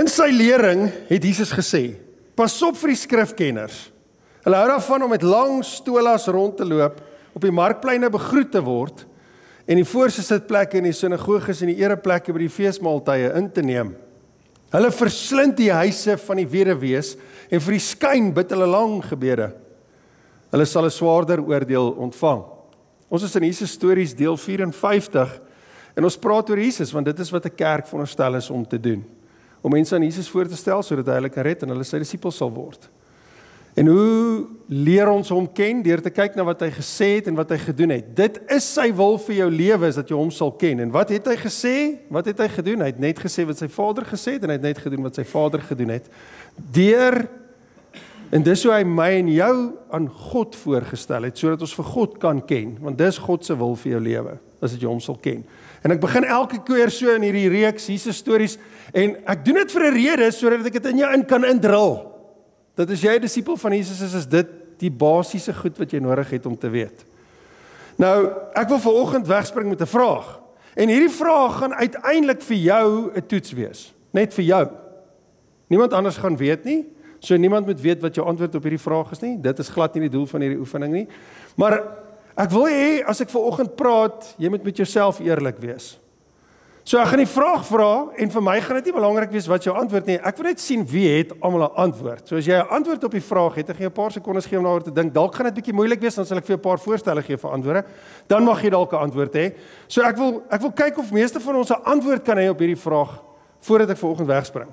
In sy lering het Jesus gesê, pas op vir die skrifkenners. Hulle hou daarvan om met lang stolas rond te loop, op die markpleine begroet te word, en die voorste sitplekke in die sinagoges en die ereplekke by die feesmaaltye in te neem. Hulle verslind die huise van die weduwees, en vir die skyn bid hulle lang gebede. Hulle sal 'n swaarder oordeel ontvang. Ons is in Jesus Stories deel 54, en ons praat oor Jesus, want dit is wat 'n kerk veronderstel is om te doen. Om mense aan Jesus voor te stel, sodat hy hulle kan red en hulle sy disippels sal word. En hoe leer ons hom ken? Deur te kyk na wat hy gesê het en wat hy gedoen het. Dit is sy wil vir jou lewe, is dat jy hom sal ken. En wat het hy gesê? Wat het hy gedoen? Hy het net gesê wat sy Vader gesê het, en hy het net gedoen wat sy Vader gedoen het. En dis hoe hy my en jou aan God voorgestel het, sodat ons vir God kan ken, want dis God se wil vir jou lewe, as dat jy hom sal ken. En ek begin elke keer so in hierdie reeks, Jesus Stories, en ek doen dit vir 'n rede, sodat ek dit in jou kan indrul. Dat as jy 'n disipel van Jesus is dit die basiese goed wat jy nodig het om te weet. Nou, ek wil vanoggend wegspring met 'n vraag. En hierdie vraag gaan uiteindelik vir jou 'n toets wees. Net vir jou. Niemand anders gaan weet nie. So niemand moet weet wat jou antwoord op hierdie vraag is nie. Dit is glad nie die doel van hierdie oefening nie. Maar ek wil hê, as ek vanoggend praat, jy moet met jouself eerlik wees. So ek gaan die vraag vra, en vir my gaan dit nie belangrik wees wat jou antwoord nie. Ek wil net sien wie het almal 'n antwoord. So as jy 'n antwoord op die vraag het, dan gaan jy 'n paar sekondes gee om daaroor te dink. Dalk gaan dit bietjie moeilik wees, dan sal ek vir jou 'n paar voorstelle gee vir antwoorde. Dan mag jy dalk 'n antwoord hê. So ek wil kyk of meeste van ons 'n antwoord kan hê op hierdie vraag voordat ek vanoggend wegspring.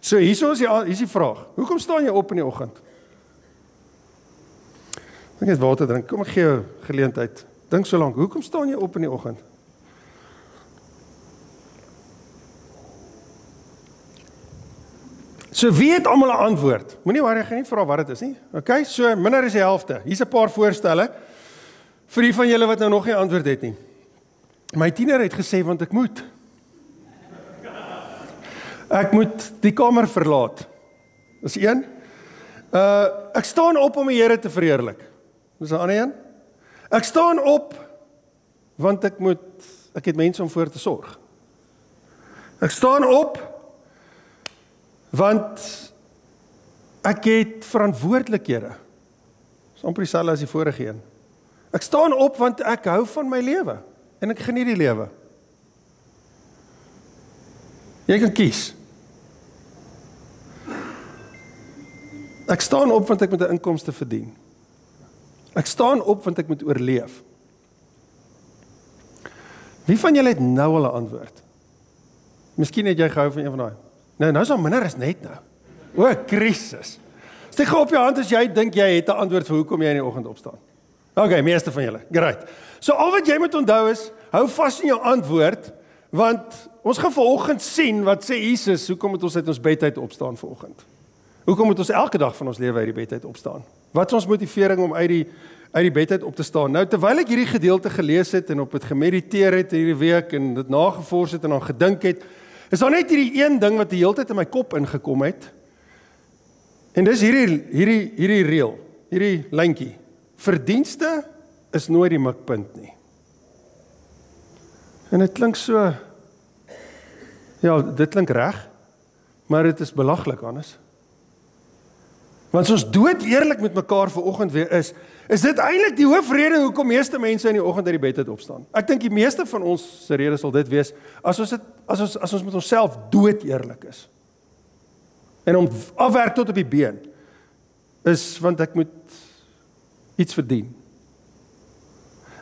So hier is die vraag. Hoekom staan jy op in die oggend? Ek het water drink. Kom ek gee jou geleentheid. Dink so lank. Hoekom staan jy op in die oggend? So wie het almal 'n antwoord? Moenie worry, ek gaan nie vra wat dit is nie. Okay, so minder as die helfte. Hier's 'n paar voorstelle vir die van julle wat nou nog nie antwoord het nie. My tiener het gesê want ek moet. Ek moet die kamer verlaat. Dis een. Ek staan op om die Here te verheerlik. Dis 'n ander een. Ek staan op want ek het mense om voor te sorg. Ek staan op want ek het verantwoordelikhede. Dis amper dieselfde as die vorige een. Ek staan op want ek hou van my lewe en ek geniet die lewe. Jy kan kies. Ek staan op want ek moet 'n inkomste verdien. Ek staan op want ek moet oorleef. Wie van julle het nou al 'n antwoord? Miskien het jy gehou van een van daai. Nou is al minder as net nou. O, krisis. Steek gou op jou hand as jy dink jy het 'n antwoord vir hoekom jy in die oggend opstaan. Okay, meeste van julle. Great. So al wat jy moet onthou is, hou vas in jou antwoord, want ons gaan vanoggend sien wat sê Jesus, hoekom moet ons uit ons bed uit opstaan vanoggend? Hoekom moet ons elke dag van ons lewe uit die bed uit opstaan? Wat is ons motivering om uit die bed uit op te staan? Nou, terwyl ek hierdie gedeelte gelees het en op dit gemediteer het hierdie week en dit nagevors het en aan gedink het, is daar net hierdie een ding wat die hele tyd in my kop ingekom het. En dis hierdie reël, hierdie lyntjie. Verdienste is nooit die mikpunt nie. En dit klink so, ja, dit klink reg, maar dit is belaglik anders. Want as ons dood eerlik met mekaar vanoggend weer is dit eintlik die hoofrede hoekom meeste mense in die oggend uit die bed uit opstaan. Ek dink die meeste van ons se rede sal dit wees as ons met onsself dood eerlik is. En om afwerk tot op die been is want ek moet iets verdien.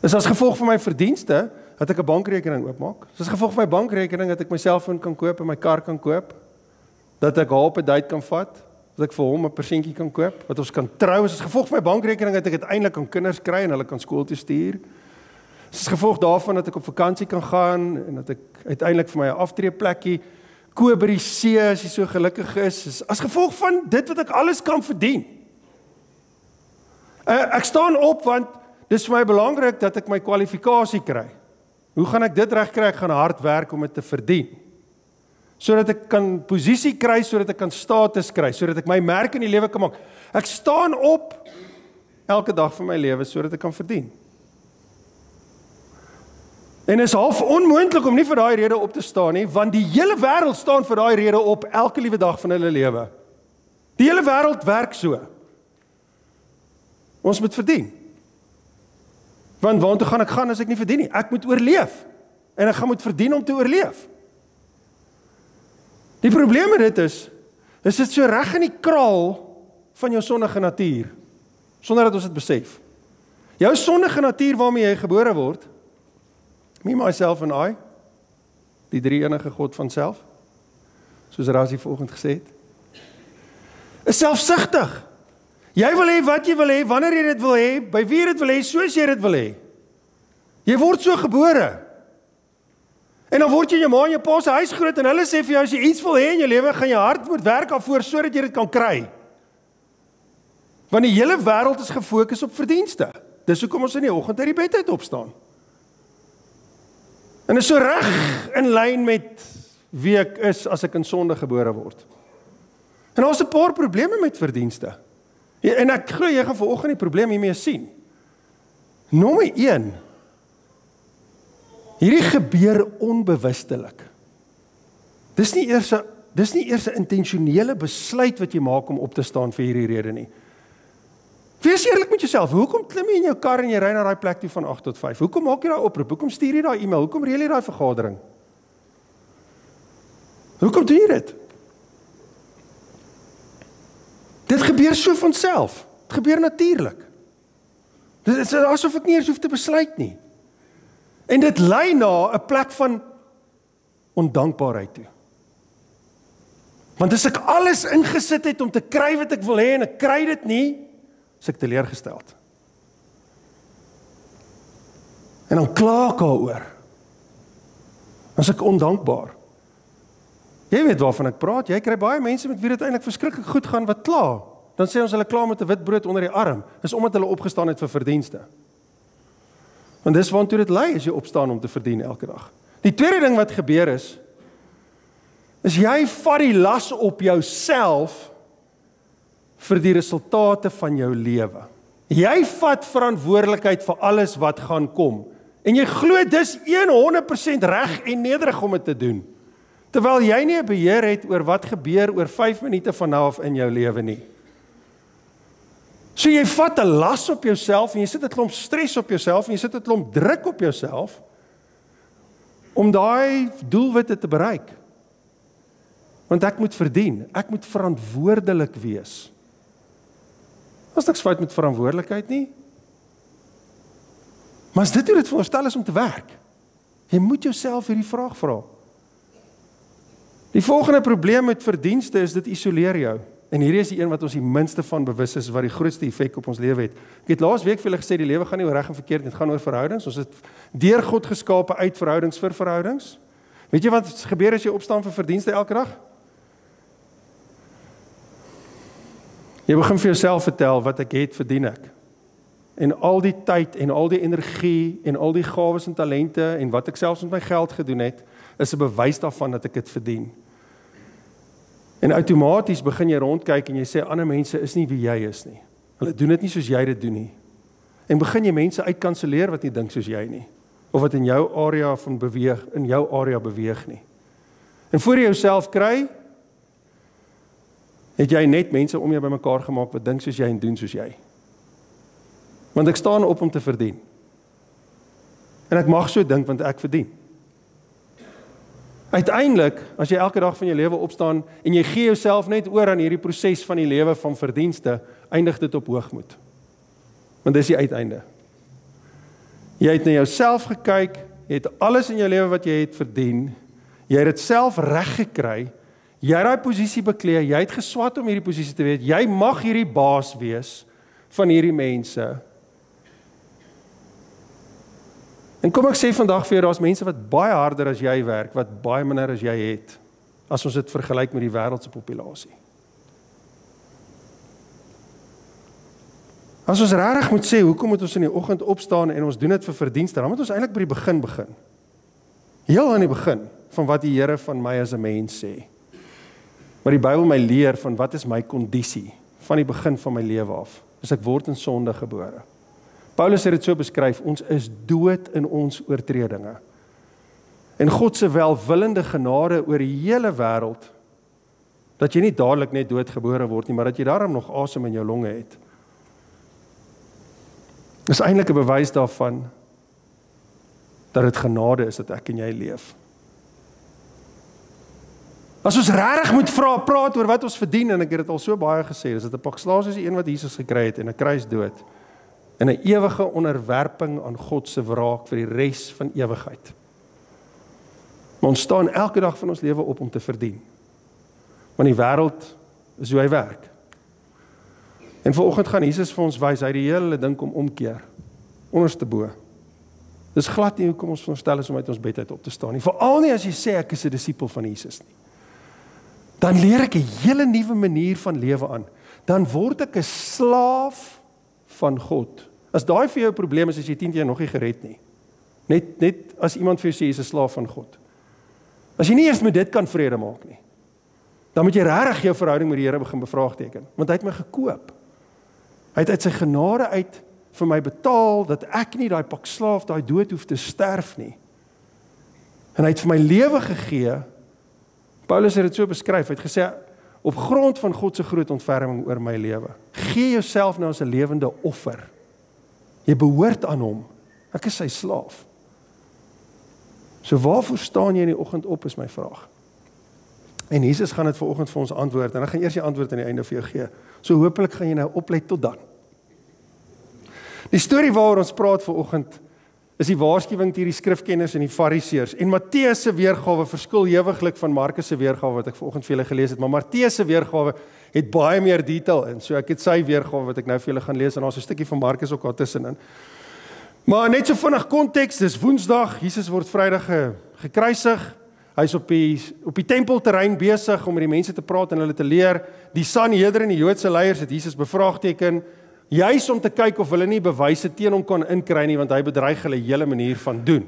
Is as gevolg van my verdienste dat ek 'n bankrekening oopmaak. Is as gevolg van my bankrekening dat ek my selfoon kan koop en my kar kan koop. Dat ek haar op 'n date kan vat. Dat ek vir hom 'n persentjie kan koop, wat ons kan trou, is as gevolg van my bankrekening dat ek uiteindelik kan kinders kry en hulle kan skool toe stuur. Is as gevolg daarvan dat ek op vakansie kan gaan en dat ek uiteindelik vir my 'n aftreeplekkie koop by die see as jy so gelukkig is as gevolg van dit wat ek alles kan verdien. Ek staan op want dis vir my belangrik dat ek my kwalifikasie kry. Hoe gaan ek dit reg kry? Ek gaan hard werk om dit te verdien. Sodat ek kan posisie kry, sodat ek kan status kry, sodat ek my merk in die lewe kan maak. Ek staan op elke dag van my lewe sodat ek kan verdien. En is half onmoontlik om nie vir daai rede op te staan nie, want die hele wêreld staan vir daai rede op elke liewe dag van hulle lewe. Die hele wêreld werk so. Ons moet verdien. Want waartoe gaan ek gaan as ek nie verdien nie? Ek moet oorleef. En ek gaan moet verdien om te oorleef. Die probleem met dit is dit so reg in die kraal van jou sondige natuur, sonder dat ons dit besef. Jou sondige natuur waarmee jy gebore word, me, myself en I, die drie enige God van self, soos Rasie vanoggend gesê het, is selfsugtig. Jy wil hê wat jy wil hê, wanneer jy dit wil hê, by wie jy dit wil hê, soos jy dit wil hê. Jy word so gebore. En dan word jy in jou ma en jou pa se huis groot en hulle sê vir jou, as jy iets wil hê in jou lewe, gaan jy hard moet werk daarvoor sodat jy dit kan kry. Want die hele wêreld is gefokus op verdienste. Dis hoekom ons in die oggend uit die bed uit opstaan. En is so reg in lyn met wie ek is as ek in sonde gebore word. En daar's 'n paar probleme met verdienste. En ek glo jy gaan vanoggend die probleem hiermee sien. Nommer 1. Hierdie gebeur onbewustelik. Dis nie eers 'n intentionele besluit wat jy maak om op te staan vir hierdie rede nie. Wees eerlik met jouself. Hoekom klim jy in jou kar en jy ry na daai plek toe van 8 tot 5? Hoekom maak jy daai oproep? Hoekom stuur jy daai e-mail? Hoekom reël jy daai vergadering? Hoekom doen jy dit? Dit gebeur so van self. Dit gebeur natuurlik. Dit is asof ek nie eens hoef te besluit nie. En dit lei na 'n plek van ondankbaarheid toe. Want as ek alles ingesit het om te kry wat ek wil hê en ek kry dit nie, is ek teleurgesteld. En dan kla ek daaroor. Dan is ek ondankbaar. Jy weet waarvan ek praat. Jy kry baie mense met wie dit eintlik verskriklik goed gaan wat kla. Dan sê ons hulle kla met 'n wit brood onder die arm. Dis omdat hulle opgestaan het vir verdienste. Want dis waartoe dit lei as jy opstaan om te verdien elke dag. Die tweede ding wat gebeur is jy vat die las op jouself vir die resultate van jou lewe. Jy vat verantwoordelikheid vir alles wat gaan kom. En jy glo dis 100% reg en nederig om dit te doen. Terwyl jy nie 'n beheer het oor wat gebeur oor 5 minute van nou af in jou lewe nie. So jy vat 'n las op jouself en jy sit 'n klomp stres op jouself en jy sit 'n klomp druk op jouself om daai doelwitte te bereik. Want ek moet verdien, ek moet verantwoordelik wees. Daar's niks fout met verantwoordelikheid nie. Maar as dit hoe dit veronderstel is om te werk, jy moet jouself hierdie vraag vra. Die volgende probleem met verdienste is dit isoleer jou. En hierdie is die een wat ons die minste van bewus is, wat die grootste effek op ons lewe het. Ek het laas week vir julle gesê, die lewe gaan nie oor reg en verkeerd, dit gaan oor verhoudings. Ons het deur God geskape uit verhoudings vir verhoudings. Weet jy wat gebeur as jy opstaan vir verdienste elke dag? Jy begin vir jouself vertel wat ek het, verdien ek. En al die tyd en al die energie en al die gawes en talente en wat ek selfs met my geld gedoen het, is 'n bewys daarvan dat ek dit verdien. En outomaties begin jy rondkyk en jy sê ander mense is nie wie jy is nie. Hulle doen dit nie soos jy dit doen nie. En begin jy mense uitkanselleer wat nie dink soos jy nie, of wat in jou area beweeg nie. En voor jy jouself kry, het jy net mense om jou bymekaar gemaak wat dink soos jy en doen soos jy. Want ek staan op om te verdien. En ek mag so dink want ek verdien. Uiteindelik, as jy elke dag van jou lewe opstaan en jy gee jouself net oor aan hierdie proses van die lewe van verdienste, eindig dit op hoogmoed. Want dis die uiteinde. Jy het na jouself gekyk, jy het alles in jou lewe wat jy het verdien, jy het dit self reg gekry, jy het daai posisie beklee, jy het geswat om hierdie posisie te weet, jy mag hierdie baas wees van hierdie mense. En kom ek sê vandag vir jou, daar's mense wat baie harder as jy werk, wat baie minder as jy het, as ons dit vergelyk met die wêreldse populasie. As ons regtig moet sê, hoekom moet ons in die oggend opstaan en ons doen dit vir verdienste, dan moet ons eintlik by die begin begin. Heel aan die begin van wat die Here van my as 'n mens sê. Maar die Bybel my leer van wat is my kondisie van die begin van my lewe af. Dus ek word in sonde gebore. Paulus het dit so beskryf, ons is dood in ons oortredinge. en God se welwillende genade oor die hele wêreld, dat jy nie dadelik net doodgebore word nie, maar dat jy daarom nog asem in jou longe het. Dis eintlik 'n bewys daarvan, dat dit genade is dat ek en jy leef. As ons regtig moet praat oor wat ons verdien, en ek het dit al so baie gesê, is dit 'n pak slaag soos die een wat Jesus gekry het, en 'n kruisdood, en 'n ewige onderwerping aan God se wraak vir die res van ewigheid. Maar ons staan elke dag van ons lewe op om te verdien. Want die wêreld is hoe hy werk. En vanoggend gaan Jesus vir ons wys, hy het die hele ding kom omkeer, onderste bo. Dis glad nie hoekom ons veronderstel is om uit ons bed uit op te staan nie. Veral nie as jy sê ek is 'n disipel van Jesus nie. Dan leer ek 'n hele nuwe manier van lewe aan. Dan word ek 'n slaaf van God. As daai vir jou 'n probleem is, as jy 10 jaar nog nie gered nie. Net as iemand vir jou sê jy is 'n slaaf van God. As jy nie eers met dit kan vrede maak nie, dan moet jy regtig jou verhouding met die Here begin bevraagteken, want hy het my gekoop. Hy het uit sy genade uit vir my betaal, dat ek nie daai pak slaaf, daai dood hoef te sterf nie. En hy het vir my lewe gegee. Paulus het dit so beskryf, hy het gesê, op grond van God se groot ontferming oor my lewe, gee jouself nou as 'n lewende offer. Jy behoort aan hom. Ek is sy slaaf. So waarvoor staan jy in die oggend op, is my vraag. En Jesus gaan dit vanoggend vir ons antwoord, en ek gaan eers die antwoord aan die einde vir jou gee. So hopelik gaan jy nou oplet tot dan. Die storie waaroor ons praat vanoggend, is die waarskuwing teen die skrifkenners en die fariseërs. En Matteus se weergawe verskil ewiglik van Markus se weergawe wat ek vanoggend vir julle gelees het, maar Matteus se weergawe het baie meer detail in. So ek het sy weergawe wat ek nou vir julle gaan lees, en daar's 'n stukkie van Markus ook daar tussenin. Maar net so vinnig konteks, dis Woensdag, Jesus word Vrydag gekruisig. Hy's op die tempelterrein besig om met die mense te praat en hulle te leer. Die Sanhedrin, die Joodse leiers, het Jesus bevraagteken, juis om te kyk of hulle nie bewyse teen hom kon inkry nie, want hy bedreig hulle hele manier van doen.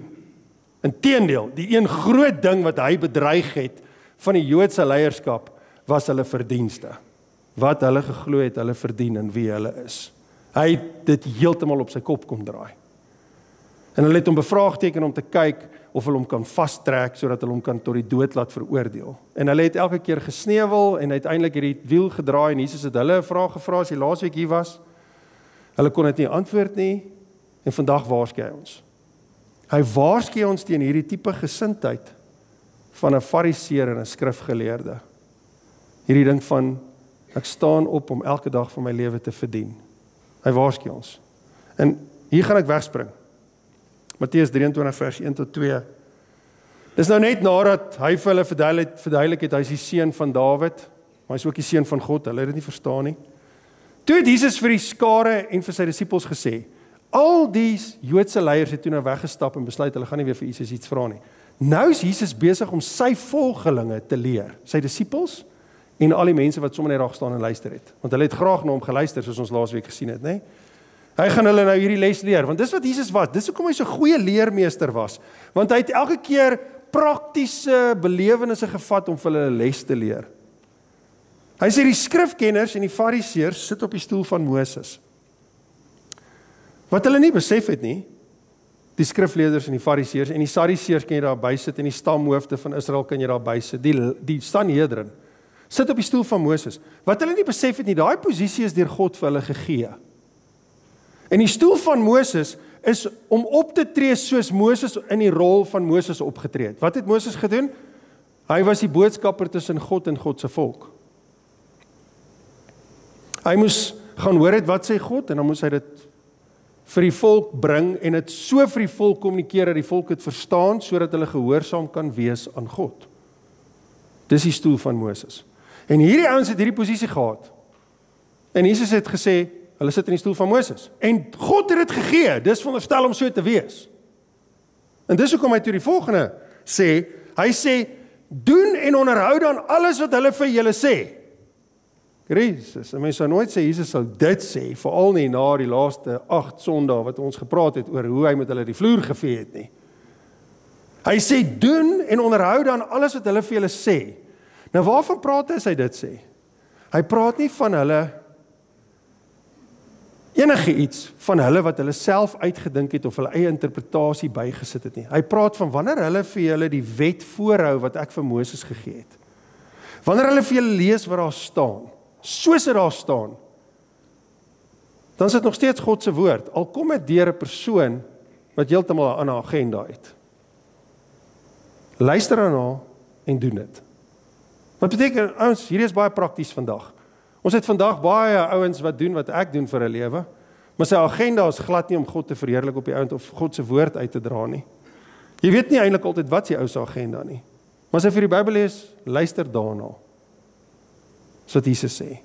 Inteendeel, die een groot ding wat hy bedreig het van die Joodse leierskap, was hulle verdienste. Wat hulle geglo het, hulle verdien en wie hulle is. Hy het dit heeltemal op sy kop kom draai. En hulle het hom bevraagteken om te kyk of hulle hom kan vastrek, sodat hulle hom kan tot die dood laat veroordeel. En hulle het elke keer gesneuwel, en uiteindelik het die wiel gedraai, en Jesus het hulle 'n vraag gevra, as jy laasweek hier was. Hulle kon dit nie antwoord nie, en vandag waarsku hy ons. Hy waarsku ons teen hierdie tipe gesindheid van 'n fariseer en 'n skrifgeleerde. Hierdie ding van, ek staan op om elke dag van my lewe te verdien. Hy waarsku ons. En hier gaan ek wegspring. Matteus 23 vers 1 tot 2. Dis nou net nadat hy vir hulle verduidelik het, hy is die seun van Dawid, maar hy is ook die seun van God, hulle het dit nie verstaan nie. Toe het Jesus vir die skare en vir sy disippels gesê, al die Joodse leiers het toe nou weggestap en besluit, hulle gaan nie weer vir Jesus iets vra nie. Nou is Jesus besig om sy volgelinge te leer, sy disippels en al die mense wat sommer net daar gestaan en luister het. Want hulle het graag na hom geluister, soos ons laasweek gesien het, né? Hy gaan hulle nou hierdie les leer, want dis wat Jesus was, dis hoekom hy so goeie leermeester was, want hy het elke keer praktiese belewennisse gevat om vir hulle 'n les te leer. Hy sê die skrifkenners en die fariseërs sit op die stoel van Moses. Wat hulle nie besef het nie, die skrifleerders en die fariseërs en die sadiseërs kan jy daar bysit en die stamhoofde van Israel kan jy daar bysit, die Sanhedrin sit op die stoel van Moses. Wat hulle nie besef het nie, daai posisie is deur God vir hulle gegee. En die stoel van Moses is om op te tree soos Moses in die rol van Moses opgetree het. Wat het Moses gedoen? Hy was die boodskapper tussen God en God se volk. Hy moes gaan hoor het wat sê God en dan moes hy dit vir die volk bring en dit so vir die volk kommunikeer dat die volk dit verstaan sodat hulle gehoorsaam kan wees aan God. Dis die stoel van Moses. En hierdie ouens het hierdie posisie gehad. En Jesus het gesê, hulle sit in die stoel van Moses. En God het dit gegee, dis veronderstel om so te wees. En dis hoekom hy toe die volgende sê, hy sê, doen en onderhou dan alles wat hulle vir julle sê. Jesus, en mens sou nooit sê, Jesus sou dit sê, veral nie na die laaste 8 Sondae wat ons gepraat het oor hoe hy met hulle die vloer gevee het nie. Hy sê, doen en onderhou dan alles wat hulle vir julle sê. Nou waarvan praat hy as hy dit sê? Hy praat nie van hulle enige iets van hulle wat hulle self uitgedink het of hulle eie interpretasie bygesit het nie. Hy praat van wanneer hulle vir julle die wet voorhou wat ek vir Moses gegee het. Wanneer hulle vir julle lees wat daar staan, soos dit daar staan, dan is dit nog steeds God se woord, al kom dit deur 'n persoon wat heeltemal 'n ander agenda het. Luister daarna en doen dit. Wat beteken, ouens, hierdie is baie prakties vandag. Ons het vandag baie ouens wat doen wat ek doen vir 'n lewe, maar sy agenda is glad nie om God te verheerlik op die ouend of God se woord uit te dra nie. Jy weet nie eintlik altyd wat sy ou se agenda nie. Maar as jy vir die Bybel lees, luister daarna. So wat Jesus sê.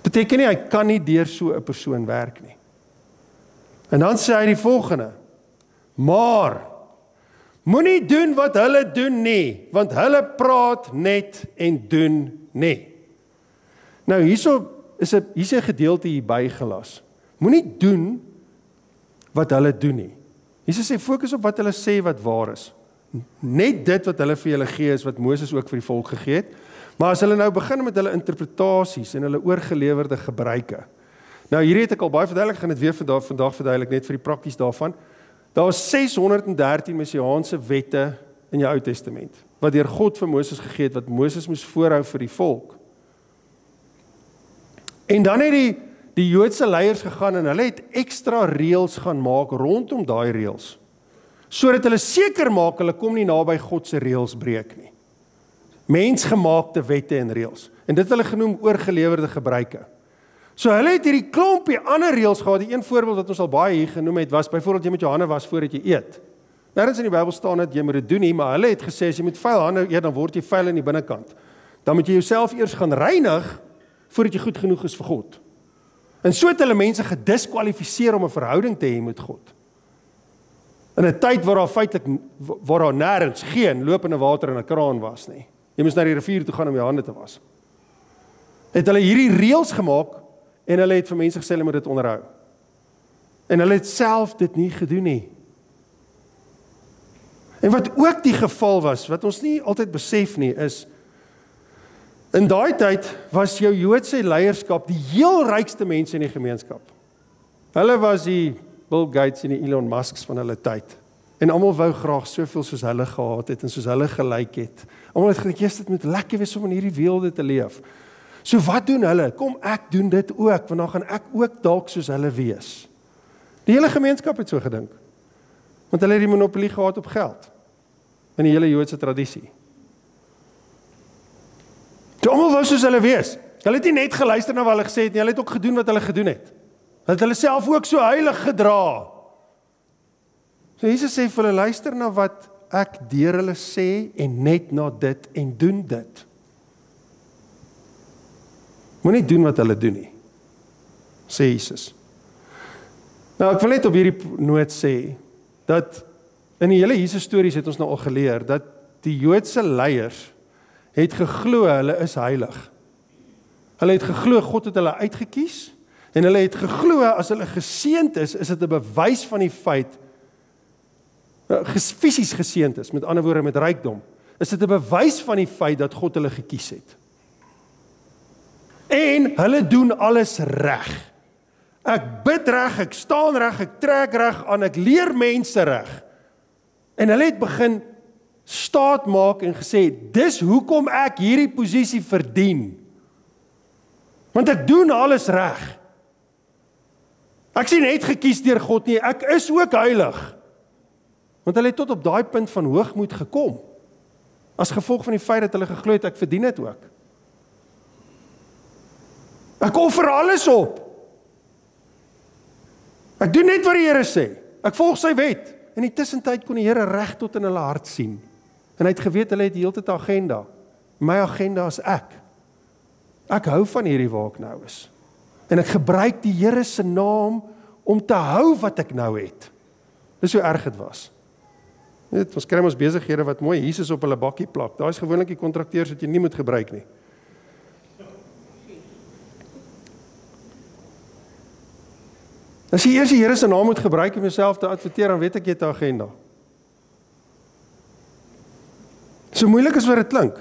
Beteken nie, hy kan nie deur so 'n persoon werk nie. En dan sê hy die volgende, maar, moenie doen wat hulle doen nie, want hulle praat net en doen nie. Nou, hierso is 'n gedeelte hier bygelas. Moenie doen wat hulle doen nie. Jesus sê, fokus op wat hulle sê wat waar is. Net dit wat hulle vir julle gee is wat Moses ook vir die volk gegee het. Maar as hulle nou begin met hulle interpretasies en hulle oorgelewerde gebruike. Nou hierdie het ek al baie verduidelik, gaan dit weer vandag verduidelik net vir die prakties daarvan. Daar is 613 messiaanse wette in die Ou Testament wat deur God vir Moses gegee het wat Moses moes voorhou vir die volk. En dan het die Joodse leiers gegaan en hulle het ekstra reëls gaan maak rondom daai reëls. Sodat hulle seker maak hulle kom nie naby God se reëls breek nie. Mensgemaakte wette en reëls. En dit hulle genoem oorgelewerde gebruike. So hulle het hierdie klompie ander reëls gehad. Die een voorbeeld wat ons al baie hier genoem het was byvoorbeeld jy moet jou hande was voordat jy eet. Nêrens in die Bybel staan dat jy moet dit doen nie, maar hulle het gesê as jy met vuil hande eet, dan word jy vuil in die binnekant. Dan moet jy jouself eers gaan reinig voordat jy goed genoeg is vir God. En so het hulle mense gediskwalifiseer om 'n verhouding te hê met God. In 'n tyd waar daar nêrens geen lopende water in 'n kraan was nie. Jy moes na die rivier toe gaan om jou hande te was. Het hulle hierdie reëls gemaak en hulle het vir mense gesê hulle moet dit onderhou. En hulle het self dit nie gedoen nie. En wat ook die geval was, wat ons nie altyd besef nie, is in daai tyd was jou Joodse leierskap die heel rykste mense in die gemeenskap. Hulle was die Bill Gates en die Elon Musks van hulle tyd. En almal wou graag soveel soos hulle gehad het en soos hulle gelyk het. Almal het gedink, dit moet lekker wees om in hierdie wêreld te leef. So wat doen hulle? Kom, ek doen dit ook, want dan gaan ek ook dalk soos hulle wees. Die hele gemeenskap het so gedink. Want hulle het die monopolie gehad op geld. In die hele Joodse tradisie. So almal wou soos hulle wees. Hulle het nie net geluister na wat hulle gesê het nie, hulle het ook gedoen wat hulle gedoen het. Hulle het hulle self ook so heilig gedra. So Jesus sê vir hulle, luister na wat ek deur hulle sê en net na dit en doen dit. Moenie doen wat hulle doen nie, sê Jesus. Nou ek wil net op hierdie noot sê, dat in die hele Jesus stories het ons nou al geleer, dat die Joodse leiers het geglo hulle is heilig. Hulle het geglo God het hulle uitgekies, en hulle het geglo as hulle geseënd is dit 'n bewys van die feit, fisies geseënd is, met ander woorde met rykdom, is dit 'n bewys van die feit dat God hulle gekies het. En hulle doen alles reg. Ek bid reg, ek staan reg, ek trek reg aan, ek leer mense reg. En hulle het begin staat maak en gesê, dis hoekom ek hierdie posisie verdien. Want ek doen alles reg. Ek sien net gekies deur God nie, ek is ook heilig. Want hulle het tot op daai punt van hoogmoed gekom. As gevolg van die feit dat hulle geglo het, ek verdien dit ook. Ek offer alles op. Ek doen net wat die Here sê. Ek volg sy wet. In die tussentyd kon die Here reg tot in hulle hart sien. En hy het geweet hulle het die hele tyd 'n agenda. My agenda is ek. Ek hou van hierdie waar ek nou is. En ek gebruik die Here se naam om te hou wat ek nou het. Dis hoe erg dit was. Dit was kry ons besighede wat mooi Jesus op hulle bakkie plak. Daai is gewoonlik die kontrakteurs wat jy nie moet gebruik nie. As jy eers die Here se naam moet gebruik om jouself te adverteer, dan weet ek jy het 'n agenda. So moeilik as wat dit klink.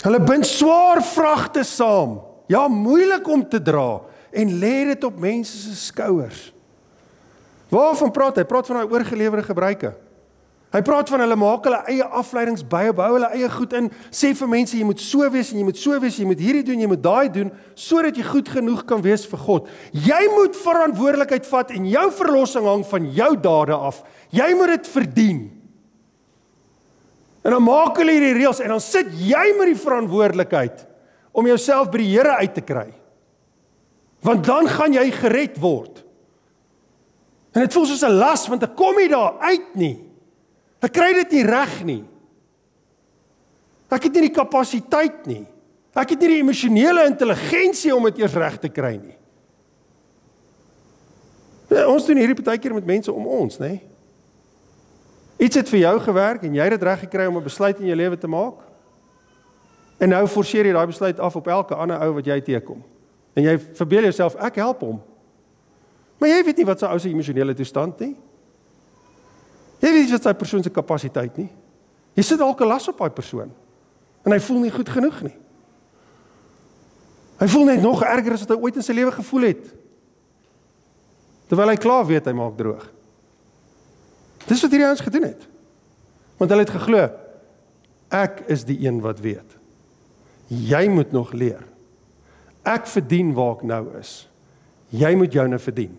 Hulle bind swaar vragte saam. Ja, moeilik om te dra en lê dit op mense se skouers. Waarvan praat hy? Hy praat van daai oorgelewerde gebruike. Hy praat van hulle maak hulle eie afleidings by, bou hulle eie goed in, sê vir mense jy moet so wees en jy moet so wees, jy moet hierdie doen, jy moet daai doen, sodat jy goed genoeg kan wees vir God. Jy moet verantwoordelikheid vat en jou verlossing hang van jou dade af. Jy moet dit verdien. En dan maak hulle hierdie reëls en dan sit jy met die verantwoordelikheid om jouself by die Here uit te kry. Want dan gaan jy gered word. En dit voel soos 'n las, want ek kom nie daar uit nie. Ek kry dit nie reg nie. Ek het nie die kapasiteit nie. Ek het nie die emosionele intelligensie om dit eers reg te kry nie. Ja, ons doen hierdie partykeer met mense om ons, né? Iets het vir jou gewerk en jy het dit reg gekry om 'n besluit in jou lewe te maak. En nou forceer jy daai besluit af op elke ander ou wat jy teekom. En jy verbeel jouself, ek help hom. Maar jy weet nie wat sy ou se emosionele toestand nie. Jy weet nie wat sy persoon se kapasiteit nie. Jy sit dalk 'n las op daai persoon. En hy voel nie goed genoeg nie. Hy voel net nog erger as wat hy ooit in sy lewe gevoel het. Terwyl hy klaar weet hy maak droog. Dis wat hierdie ouens gedoen het. Want hulle het geglo, ek is die een wat weet. Jy moet nog leer. Ek verdien waar ek nou is. Jy moet joune verdien.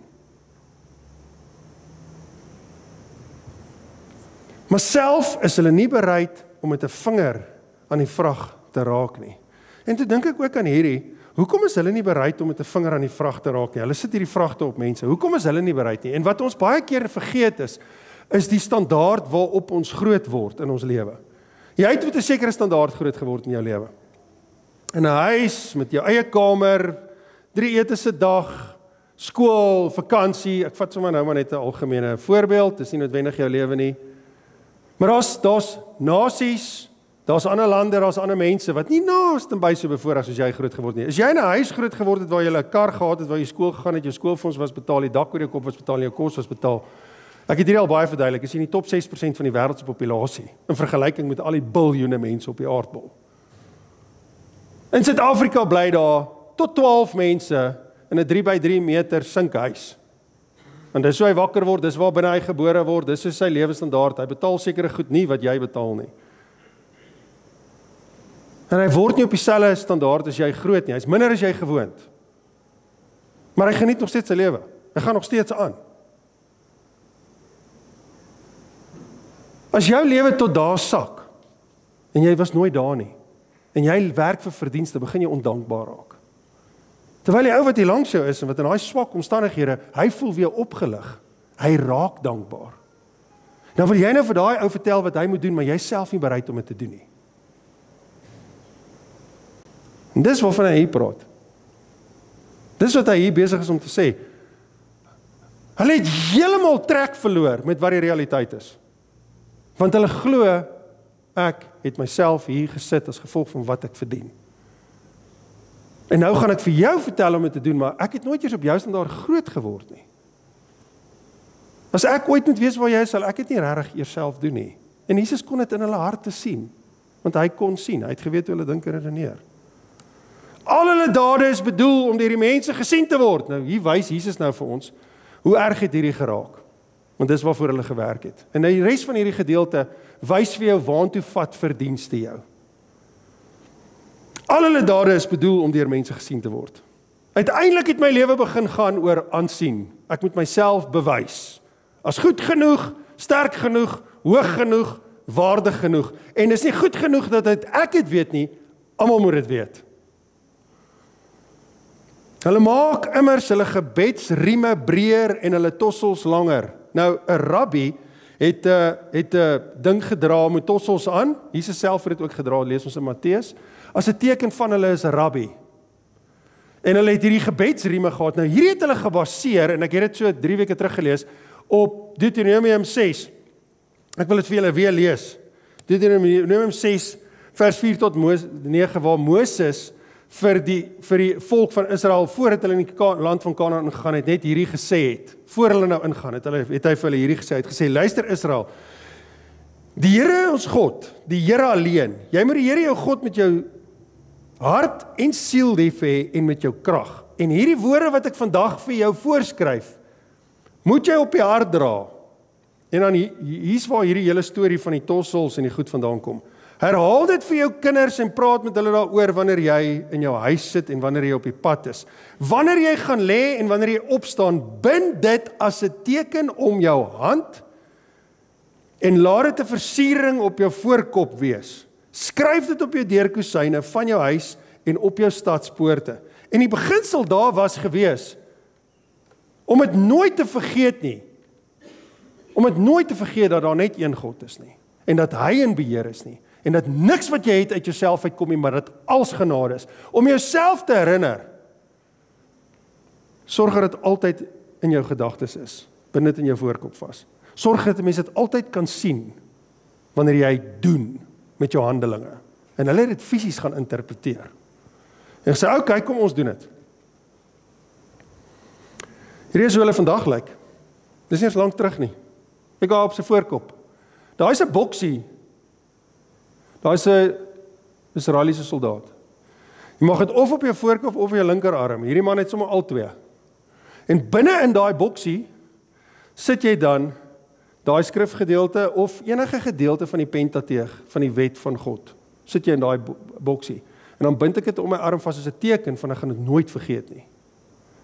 Maar self is hulle nie bereid om met 'n vinger aan die vrag te raak nie. En toe dink ek ook aan hierdie, hoekom is hulle nie bereid om met 'n vinger aan die vrag te raak nie? Hulle sit hierdie vragte op mense. Hoekom is hulle nie bereid nie? En wat ons baie keer vergeet is die standaard waarop ons groot word in ons lewe. Jy het met 'n sekere standaard groot geword in jou lewe. In 'n huis, met jou eie kamer, 3 etes 'n dag, skool, vakansie, ek vat sommer nou maar net 'n algemene voorbeeld, dis nie noodwendig jou lewe nie. Maar daar's nasies, daar's ander lande, daar's ander mense wat nie naaste by so bevoorreg soos jy groot geword nie. As jy in 'n huis groot geword het waar jy 'n kar gehad het, waar jy skool gegaan het, jou skoolfonds was betaal, die dak oor jou kop was betaal, jou kos was betaal. Ek het hier al baie verduidelik, is in die top 6% van die wêreld se populasie in vergelyking met al die biljoene mense op die aardbol. In Suid-Afrika bly daar tot 12 mense in 'n 3x3 meter sinkhuis. En dis hoe hy wakker word, dis waar binne hy gebore word, dis is sy lewensstandaard. Hy betaal sekere goed nie wat jy betaal nie. En hy word nie op dieselfde standaard as jy groot nie. Hy's minder as jy gewoond. Maar hy geniet nog steeds sy lewe. Hy gaan nog steeds aan. As jou lewe tot daar sak en jy was nooit daar nie en jy werk vir verdienste, begin jy ondankbaar raak. Terwyl die ou wat hier langs jou is en wat in daai swak omstandighede, hy voel weer opgelig. Hy raak dankbaar. Nou wil jy nou vir daai ou vertel wat hy moet doen, maar jy self nie bereid om dit te doen nie. En dis waarvan hy hier praat. Dis wat hy hier besig is om te sê. Hulle het heeltemal trek verloor met wat die realiteit is. Want hulle glo, ek het myself hier gesit as gevolg van wat ek verdien. En nou gaan ek vir jou vertel om dit te doen, maar ek het nooit eers op jou standaard groot geword nie. As ek ooit moet weet waar jy is, sal ek dit nie regtig eers self doen nie. En Jesus kon dit in hulle harte sien, want hy kon sien, hy het geweet hoe hulle dink en redeneer. Al hulle dade is bedoel om deur die mense gesien te word. Nou hier wys Jesus nou vir ons, hoe erg het hierdie geraak. Want dis waarvoor hulle gewerk het. En die res van hierdie gedeelte wys vir jou waantoe vat verdienste jou. Al hulle dade is bedoel om deur mense gesien te word. Uiteindelik het my lewe begin gaan oor aansien. Ek moet myself bewys. As goed genoeg, sterk genoeg, hoog genoeg, waardig genoeg. En dis nie goed genoeg dat ek dit weet nie, almal moet dit weet. Hulle maak immers hulle gebedsrieme breër en hulle tossels langer. Nou, 'n rabbi het 'n ding gedra met tossels aan. Jesus self het dit ook gedra, lees ons in Matteus. As 'n teken van hulle is 'n rabbi. En hulle het hierdie gebedsrieme gehad. Nou, hierdie het hulle gebaseer, en ek het dit so 3 weke terug gelees, op Deuteronomium 6. Ek wil dit vir julle weer lees. Deuteronomium 6, vers 4 tot 9, waar Moses vir die volk van Israel, voordat hulle in die land van Kanaan ingegaan het, net hierdie gesê het, voor hulle nou ingaan, het hy vir hulle hierdie gesê, het gesê, luister Israel, die Here ons God, die Here alleen, jy moet die Here jou God met jou hart en siel lief hê en met jou krag. En hierdie woorde wat ek vandag vir jou voorskryf, moet jy op die hart dra. En dan hier's waar hierdie hele storie van die tossels en die goed vandaan kom. Herhaal dit vir jou kinders en praat met hulle daaroor wanneer jy in jou huis sit en wanneer jy op die pad is. Wanneer jy gaan lê en wanneer jy opstaan, bind dit as 'n teken om jou hand en laat dit 'n versiering op jou voorkop wees. Skryf dit op jou deurkusyne van jou huis en op jou stadspoorte. En die beginsel daar was gewees om dit nooit te vergeet nie. Om dit nooit te vergeet dat daar net een God is nie. En dat hy in beheer is nie. En dat niks wat jy het uit jouself uitkom nie, maar dat alles genade is. Om jouself te herinner. Sorg dat dit altyd in jou gedagtes is. Bind dit in jou voorkop vas. Sorg dat mense dit altyd kan sien wanneer jy doen met jou handelinge. En hulle het dit fisies gaan interpreteer. En sê, okay, kom ons doen dit. Hierdie is hoe hulle vandag lyk. Dis nie eens lank terug nie. Ek gaan op sy voorkop. Daar is 'n boksie. Daar is 'n Israeliese soldaat. Jy mag dit of op jou voorkop of op jou linkerarm. Hierdie man het sommer al twee. En binne in daai boksie sit jy dan daai skrifgedeelte of enige gedeelte van die Pentateeg, van die wet van God. Sit jy in daai boksie. En dan bind ek dit om my arm vas as 'n teken van ek gaan dit nooit vergeet nie.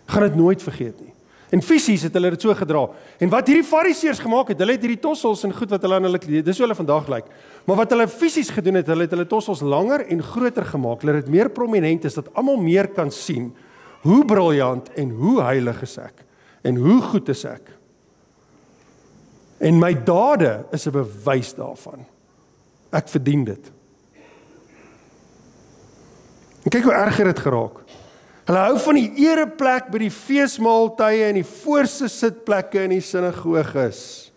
Ek gaan dit nooit vergeet nie. En fisies het hulle dit so gedra. En wat hierdie fariseërs gemaak het, hulle het hierdie tossels en goed wat hulle aan hulle, dis hoe hulle vandag lyk. Maar wat hulle fisies gedoen het, hulle het hulle tossels langer en groter gemaak. Hulle het meer prominent is, dat almal meer kan sien hoe briljant en hoe heilig is ek. En hoe goed is ek. En my dade is 'n bewys daarvan. Ek verdien dit. En kyk hoe erger dit geraak. Hulle hou van die ereplek by die feesmaaltye en die voorste sitplekke in die sinagoges.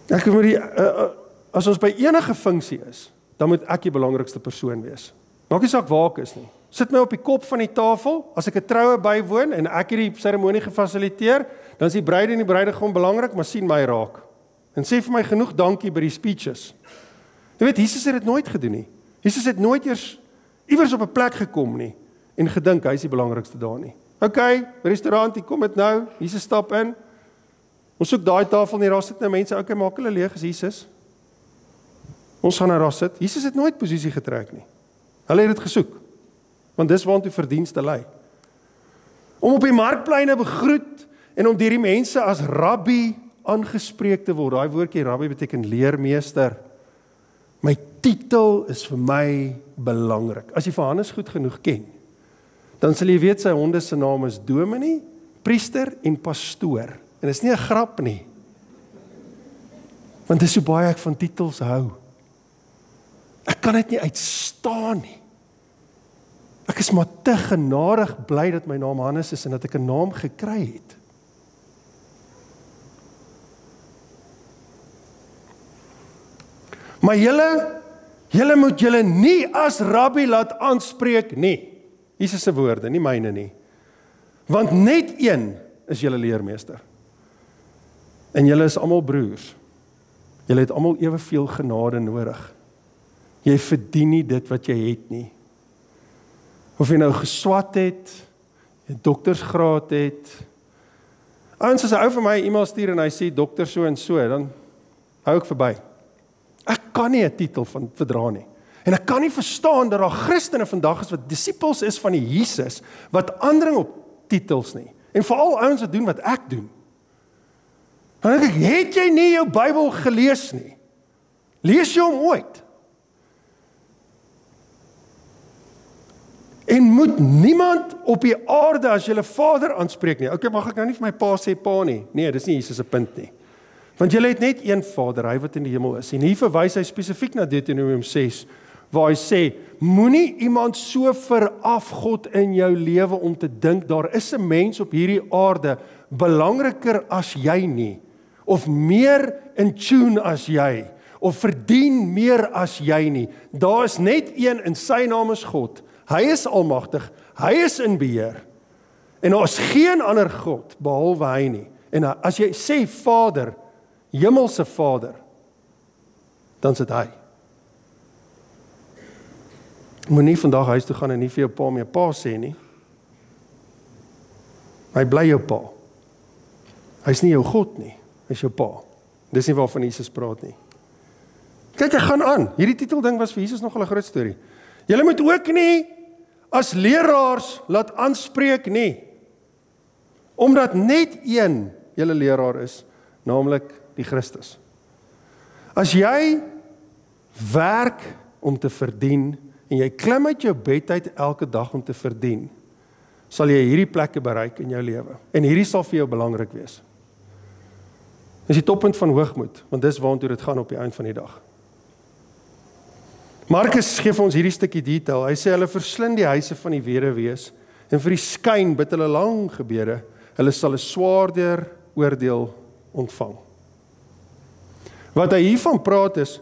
Ek moet as ons by enige funksie is, dan moet ek die belangrikste persoon wees. Maak nie saak waar ek is nie. Sit my op die kop van die tafel, as ek 'n troue bywoon en ek het die seremonie gefasiliteer, dan is die bruid en die bruidegom belangrik, maar sien my raak. En sê vir my genoeg dankie by die speeches. Jy weet, Jesus het dit nooit gedoen nie. Jesus het nooit eers iewers op 'n plek gekom nie en gedink hy is die belangrikste daar nie. Okay, restaurant, hier kom dit nou, Jesus stap in. Ons soek daai tafel nie, daar sit nou mense, okay, maak hulle leeg, is Jesus. Ons gaan nou daar sit. Jesus het nooit posisie getrek nie. Hulle het dit gesoek, want dis waantoe verdienste lei. Om op die markpleine begroet en om deur die mense as rabbi aangespreek te word. Daai woordjie rabbi beteken leermeester. My titel is vir my belangrik. As jy vir Hannes goed genoeg ken, dan sal jy weet sy honde se naam is dominee, priester en pastoor. En dit is nie 'n grap nie. Want dis so baie ek van titels hou. Ek kan dit nie uitstaan nie. Ek is maar te genadig bly dat my naam Hannes is en dat ek 'n naam gekry het. Maar julle moet julle nie as rabbi laat aanspreek nie. Jesus se woorde, nie myne nie. Want net een is julle leermeester. En julle is almal broers. Julle het almal eweveel genade nodig. Jy verdien nie dit wat jy het nie. Of jy nou geswat het, 'n doktersgraad het. Ouens, as 'n ou vir my 'n e-mail stuur en hy sê dokter so en so, dan hou ek verby. Ek kan nie 'n titel van verdra nie. En ek kan nie verstaan dat daar Christene vandag is wat disippels is van die Jesus, wat aandring op titels nie. En veral ouens wat doen wat ek doen. Dan dink ek, het jy nie jou Bybel gelees nie? Lees jy hom ooit? En moet niemand op die aarde as julle Vader aanspreek nie. Okay, mag ek nou nie vir my pa sê pa nie? Nee, dis nie Jesus se punt nie. Want julle het net een Vader, hy wat in die hemel is. En hier verwys hy spesifiek na Deuteronomium 6, waar hy sê, moenie iemand so verafgod in jou lewe om te dink, daar is 'n mens op hierdie aarde belangriker as jy nie, of meer in tune as jy, of verdien meer as jy nie. Daar is net een en sy naam is God. Hy is almagtig, hy is in beheer. En daar is geen ander God behalwe hy nie. En as jy sê Vader, hemelse Vader, dan is dit hy. Moenie vandag huis toe gaan en nie vir jou pa meer pa sê nie. Hy bly jou pa. Hy's nie jou God nie, hy's jou pa. Dis nie waarvan Jesus praat nie. Kyk, hy gaan aan. Hierdie titelding was vir Jesus nogal 'n groot storie. Julle moet ook nie as leraars laat aanspreek nie. Omdat net een julle leraar is, naamlik die Christus. As jy werk om te verdien en jy klim uit jou bed uit elke dag om te verdien, sal jy hierdie plekke bereik in jou lewe. En hierdie sal vir jou belangrik wees. Dis die toppunt van hoogmoed, want dis waartoe dit gaan op die eind van die dag. Markus gee vir ons hierdie stukkie detail. Hy sê hulle verslind die huise van die weduwees en vir die skyn bid hulle lang gebede. Hulle sal 'n swaarder oordeel ontvang. Wat hy hiervan praat is,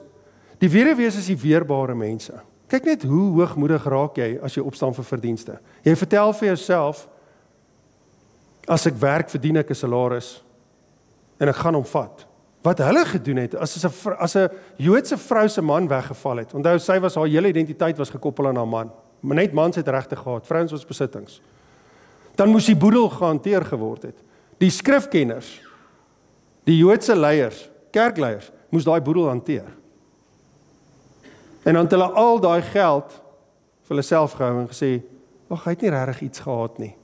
die weduwees is die weerbare mense. Kyk net hoe hoogmoedig raak jy as jy opstaan vir verdienste. Jy vertel vir jouself, as ek werk verdien ek 'n salaris en ek gaan hom vat. Wat hulle gedoen het, as 'n Joodse vrou se man weggeval het, onthou sy was haar hele identiteit was gekoppel aan haar man, maar net mans het regte gehad, vrouens was besittings. Dan moes die boedel gehanteer geword het. Die skrifkenners, die Joodse leiers, kerkleiers, moes daai boedel hanteer. En dan het hulle al daai geld vir hulle self gehou en gesê, "Ag, hy het nie regtig iets gehad nie."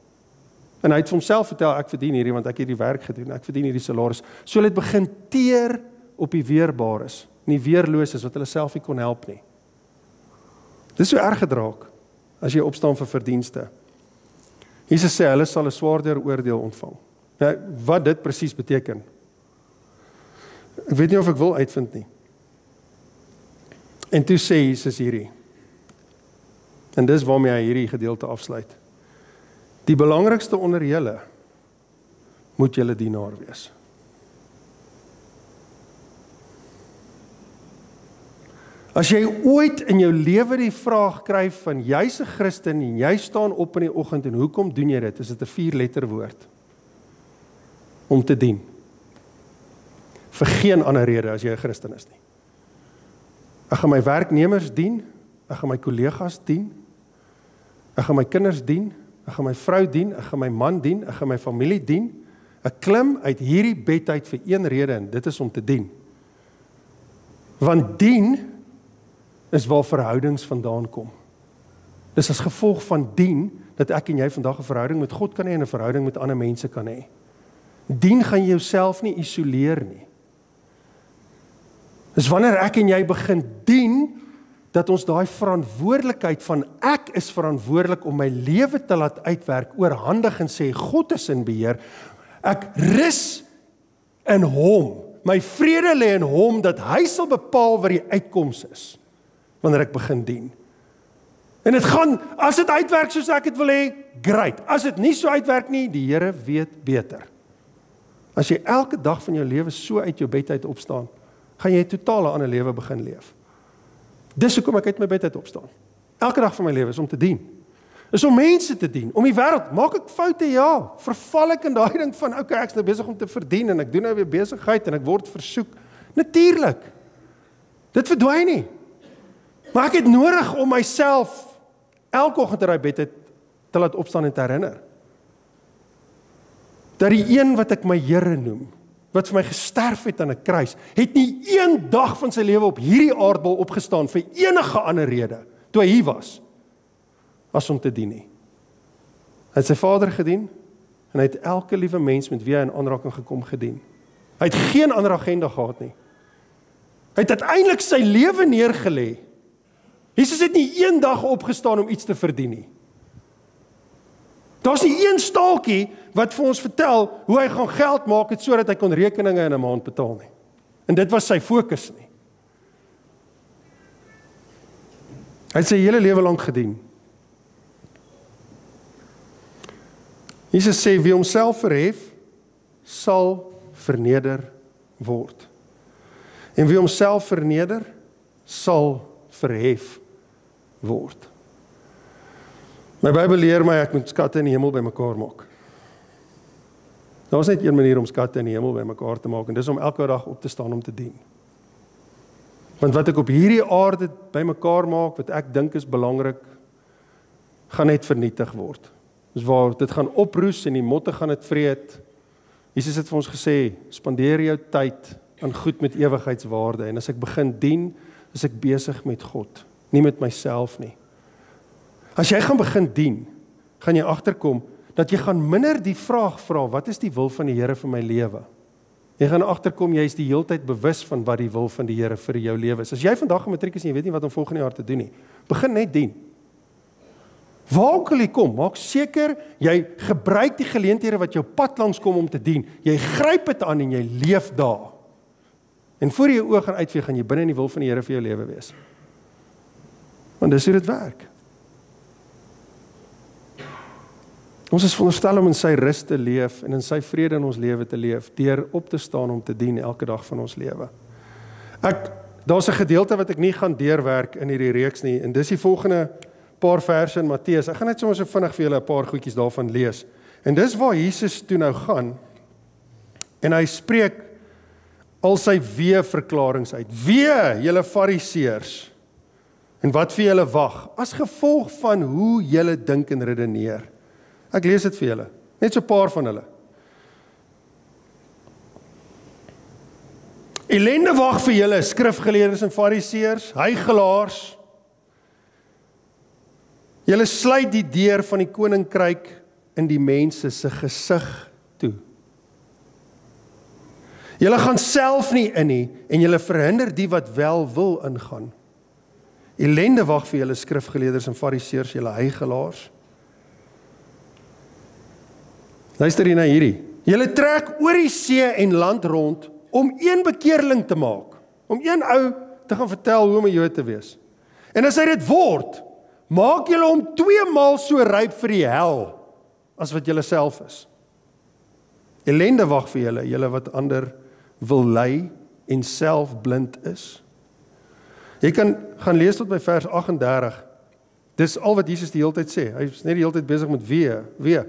En hy het vir homself vertel, "Ek verdien hierdie want ek het die werk gedoen, ek verdien hierdie salaris." So hulle het begin teer op die weerbares, nie weerloses wat hulle self nie kon help nie. Dis so erg gedraak as jy opstaan vir verdienste. Jesus sê hulle sal 'n swaarder oordeel ontvang. Nou, wat dit presies beteken, ek weet nie of ek wil uitvind nie. En toe sê Jesus hierdie, en dis waarmee hy hierdie gedeelte afsluit. Die belangrikste onder julle moet julle dienaar wees. As jy ooit in jou lewe die vraag kry van jy's 'n Christen en jy staan op in die oggend en hoekom doen jy dit? Is dit 'n 4-letter woord? Om te dien. Vir geen ander rede as jy 'n Christen is nie. Ek gaan my werknemers dien, ek gaan my kollegas dien, ek gaan my kinders dien, ek gaan my vrou dien, ek gaan my man dien, ek gaan my familie dien. Ek klim uit hierdie bed uit vir een rede en dit is om te dien. Want dien is waar verhoudings vandaan kom. Dis as gevolg van dien dat ek en jy vandag 'n verhouding met God kan hê en 'n verhouding met ander mense kan hê. Dien gaan jouself nie isoleer nie. Dis wanneer ek en jy begin dien, dat ons daai verantwoordelikheid van ek is verantwoordelik om my lewe te laat uitwerk, oorhandig en sê, God is in beheer, ek rus in hom, my vrede lê in hom, dat hy sal bepaal wat die uitkoms is, wanneer ek begin dien. En dit gaan, as dit uitwerk soos ek het wil hê, great. As dit nie so uitwerk nie, die Here weet beter. As jy elke dag van jou lewe so uit jou bed uit opstaan, gaan jy 'n totale ander lewe begin leef. Dis hoekom ek uit my bed uit opstaan. Elke dag van my lewe is om te dien. Is om mense te dien, om die wêreld. Maak ek foute? Ja. Verval ek in daai ding van, okay, ek is nou besig om te verdien en ek doen nou weer besigheid en ek word versoek. Natuurlik. Dit verdwyn nie. Maar ek het nodig om myself elke oggend uit daai bed uit te laat opstaan en te herinner. Dat die een wat ek my Here noem, wat vir my gesterf het aan 'n kruis, het nie een dag van sy lewe op hierdie aardbol opgestaan vir enige ander rede, toe hy hier was, as om te dien nie. Hy het sy Vader gedien, en hy het elke liewe mens met wie hy in aanraking gekom gedien. Hy het geen ander agenda gehad nie. Hy het uiteindelik sy lewe neergelê. Jesus het nie een dag opgestaan om iets te verdien nie. Daar's nie een staaltjie wat vir ons vertel hoe hy gaan geld maak het sodat hy kon rekeninge in 'n maand betaal nie. En dit was sy fokus nie. Hy het sy hele lewe lank gedien. Jesus sê wie homself verhef, sal verneder word. En wie homself verneder, sal verhef word. My Bybel leer my ek moet skatte in die hemel bymekaar maak. Daar's net een manier om skatte in die hemel bymekaar te maak en dis om elke dag op te staan om te dien. Want wat ek op hierdie aarde bymekaar maak, wat ek dink is belangrik, gaan net vernietig word. Dis waar dit gaan oproes en die motte gaan dit vreet. Jesus het vir ons gesê, spandeer jou tyd aan goed met ewigheidswaarde. En as ek begin dien, is ek besig met God, nie met myself nie. As jy gaan begin dien, gaan jy agterkom dat jy gaan minder die vraag vra, wat is die wil van die Here vir my lewe? Jy gaan agterkom, jy is die heeltyd bewus van wat die wil van die Here vir jou lewe is. As jy vandag in matriek is en jy weet nie wat om volgende jaar te doen nie, begin net dien. Waar ook al jy kom, maak seker, jy gebruik die geleenthede wat jou pad langs kom om te dien. Jy gryp dit aan en jy leef daar. En voor jy oë gaan uitvee, gaan jy binne in die wil van die Here vir jou lewe wees. Want dis hoe dit werk. Ons is veronderstel om in sy rus te leef en in sy vrede in ons lewe te leef, deur op te staan om te dien elke dag van ons lewe. Daar's 'n gedeelte wat ek nie gaan deurwerk in hierdie reeks nie, en dis die volgende paar verse in Matteus. Ek gaan net sommer so vinnig vir julle 'n paar goedjies daarvan lees. En dis waar Jesus toe nou gaan, en hy spreek al sy wee-verklarings uit. Wee, julle fariseërs, en wat vir julle wag, as gevolg van hoe julle dink en redeneer. Ek lees dit vir julle, net so 'n paar van hulle. Ellende wag vir julle, skrifgeleerdes en fariseërs, huigelaars. Julle sluit die deur van die koninkryk in die mense se gesig toe. Julle gaan self nie in nie, en julle verhinder die wat wel wil ingaan. Ellende wag vir julle, skrifgeleerders en fariseërs, julle huigelaars. Luister hier na hierdie. Julle trek oor die see en land rond om een bekeerling te maak. Om een ou te gaan vertel hoe om 'n Jood te wees. En as hy dit word, maak julle hom 2 maal so ryp vir die hel as wat julle self is. Ellende wag vir julle, julle wat ander wil lei en self blind is. Jy kan gaan lees tot by vers 38. Dis al wat Jesus die hele tyd sê. Hy is net die hele tyd besig met wee.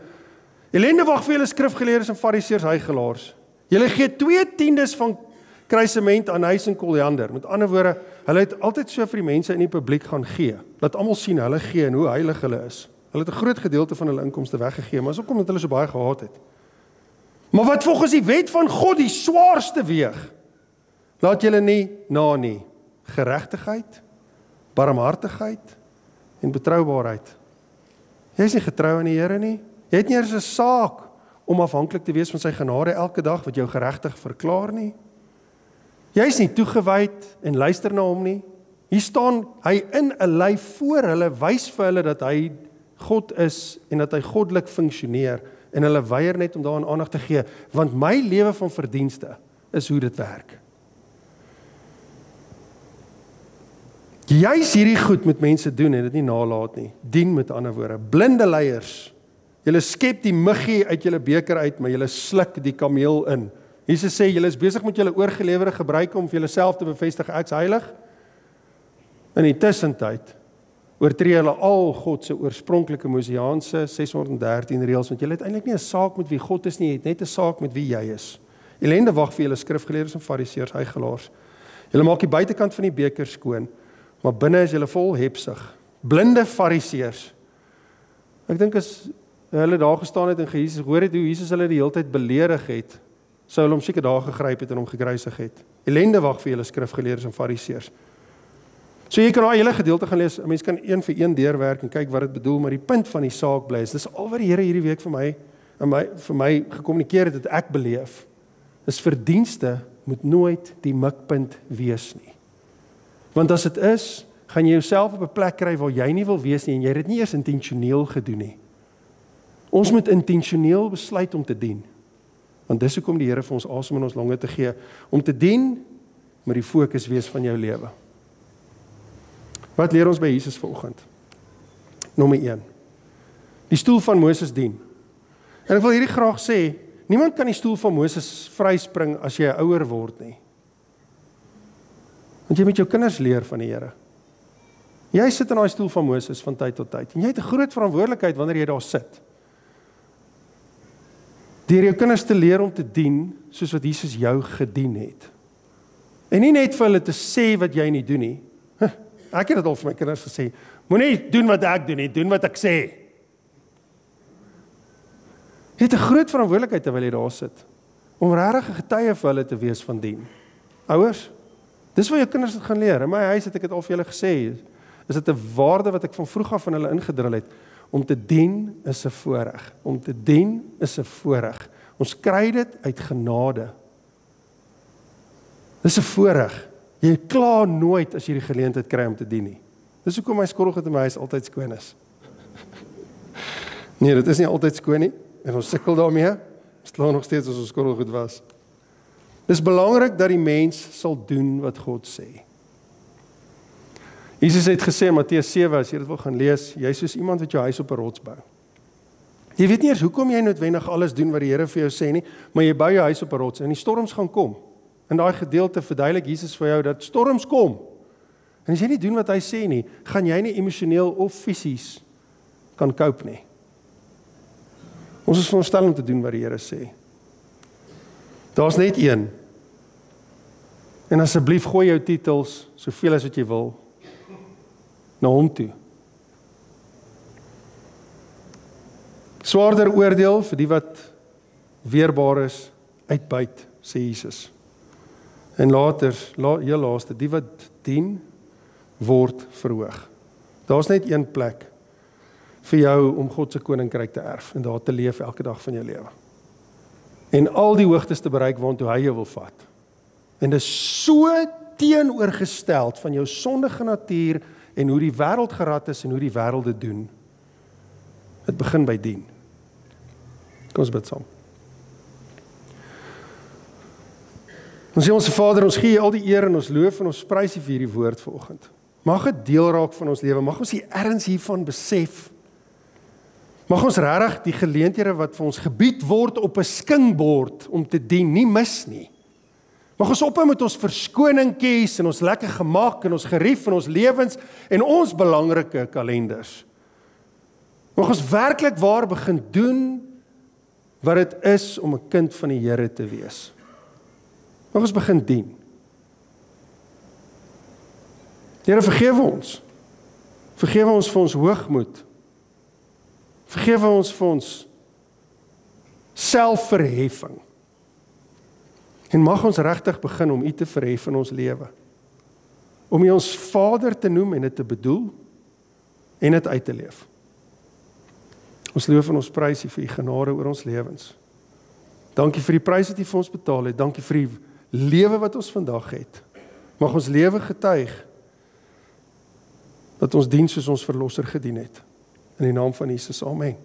Ellende wag vir julle, skrifgeleerdes en fariseërs, huigelaars. Julle gee 2/10 van kruisement aan huis en koljander. Met ander woorde, hulle het altyd so vir die mense in die publiek gaan gee. Laat almal sien hulle gee en hoe heilig hulle is. Hulle het 'n groot gedeelte van hulle inkomste weggegee, maar dis ook omdat hulle so baie gehaat het. Maar wat volgens die wet van God die swaarste weeg, laat julle nie na nie. Geregtigheid, barmhartigheid en betroubaarheid. Jy is nie getrou aan die Here nie. Jy het nie eers 'n saak om afhanklik te wees van sy genade elke dag wat jou geregtig verklaar nie. Jy is nie toegewyd en luister na hom nie. Hier staan hy in 'n lei voor hulle, wys vir hulle dat hy God is en dat hy goddelik funksioneer, en hulle weier net om daaraan aandag te gee, want my lewe van verdienste is hoe dit werk. Juis hierdie goed met mense doen en dit nie nalaat nie. Dien met ander woorde. Blinde leiers. Julle skep die muggie uit julle beker uit, maar julle sluk die kameel in. Jesus sê, julle is besig met julle oorgelewerde gebruike om vir julleself te bevestig, ek's heilig. In die tussentyd oortree hulle al God se oorspronklike Mosiaanse 613 reëls, want julle het eintlik nie 'n saak met wie God is nie, jy het net 'n saak met wie jy is. Ellende wag vir julle, skrifgeleerdes en fariseërs, huigelaars. Julle maak die buitekant van die beker skoon, maar binne is julle vol hebsug. Blinde fariseërs. Ek dink as hulle daar gestaan het en Jesus hoor het hoe Jesus hulle die hele tyd beledig het, sou hulle hom seker daar gegryp het en hom gekruisig het. Ellende wag vir julle, skrifgeleerdes en fariseërs. So jy kan daai hele gedeelte gaan lees. 'n Mens kan een vir een deurwerk en kyk wat dit bedoel, maar die punt van die saak bly is, dis al wat die Here hierdie week vir my gekommunikeer het, ek beleef. Is verdienste moet nooit die mikpunt wees nie. Want as dit is, gaan jy jouself op 'n plek kry waar jy nie wil wees nie en jy het dit nie eers intentioneel gedoen nie. Ons moet intentioneel besluit om te dien. Want dis hoekom die Here vir ons asem in ons longe te gee, om te dien met die fokus wees van jou lewe. Wat leer ons by Jesus vanoggend? Nommer 1. Die stoel van Moses dien. En ek wil hierdie graag sê, niemand kan die stoel van Moses vryspring as jy 'n ouer word nie. Want jy moet jou kinders leer van die Here. Jy sit in daai stoel van Moses van tyd tot tyd. En jy het 'n groot verantwoordelikheid wanneer jy daar sit. Deur jou kinders te leer om te dien, soos wat Jesus jou gedien het. En nie net vir hulle te sê wat jy nie doen nie. Ek het dit al vir my kinders gesê, moenie doen wat ek doen nie, doen wat ek sê. Jy het 'n groot verantwoordelikheid terwyl jy daar sit, om regtig 'n getuie vir hulle te wees van dien. Ouers, dis waar jou kinders dit gaan leer. In my huis het ek dit al vir julle gesê, is dit 'n waarde wat ek van vroeg af van hulle ingedrul het. Om te dien is 'n voorreg. Om te dien is 'n voorreg. Ons kry dit uit genade. Dis 'n voorreg. Jy kla nooit as jy die geleentheid kry om te dien nie. Dis hoekom my skorrelgoed in my huis altyd skoon is. Nee, dit is nie altyd skoon nie. En ons sukkel daarmee. Ons kla nog steeds as ons skorrelgoed was. Dis belangrik dat die mens sal doen wat God sê. Jesus het gesê in Matteus 7, as jy dit wil gaan lees, jy is soos iemand wat jou huis op 'n rots bou. Jy weet nie eers hoekom jy noodwendig alles doen wat die Here vir jou sê nie, maar jy bou jou huis op 'n rots en die storms gaan kom. In daai gedeelte verduidelik Jesus vir jou dat storms kom. En as jy nie doen wat hy sê nie, gaan jy nie emosioneel of fisies kan cope nie. Ons is veronderstel om te doen wat die Here sê. Daar's net een. En asseblief gooi jou titels, soveel as wat jy wil, na hom toe. Swaarder oordeel vir die wat weerbaar is, uitbuit, sê Jesus. En later, heel laaste, die wat dien, word verhoog. Daar's net een plek vir jou om God se koninkryk te erf en daar te leef elke dag van jou lewe. En al die hoogtes te bereik waartoe hy jou wil vat. En dit is so teenoorgesteld van jou sondige natuur en hoe die wêreld gerad is en hoe die wêreld dit doen. Dit begin by dien. Kom ons bid saam. Ons sê ons Vader, ons gee U al die eer en ons loof en ons prys U vir hierdie woord vanoggend. Mag dit deel raak van ons lewe, mag ons die erns hiervan besef. Mag ons regtig die geleenthede wat vir ons gebied word op 'n skingbord om te dien, nie mis nie. Mag ons ophou met ons verskoning kies en ons lekker gemak en ons gerief en ons lewens en ons belangrike kalenders. Mag ons werklik waar begin doen wat dit is om 'n kind van die Here te wees. Mag ons begin dien. Here, vergewe ons. Vergewe ons vir ons hoogmoed. Vergewe ons vir ons selfverheffing. En mag ons regtig begin om U te verhef in ons lewe. Om U ons Vader te noem en dit te bedoel en dit uit te leef. Ons loof en ons prys U vir U genade oor ons lewens. Dankie vir die prys wat U vir ons betaal het. Dankie vir die lewe wat ons vandag het. Mag ons lewe getuig dat ons dien soos ons Verlosser gedien het. In die naam van Jesus, amen.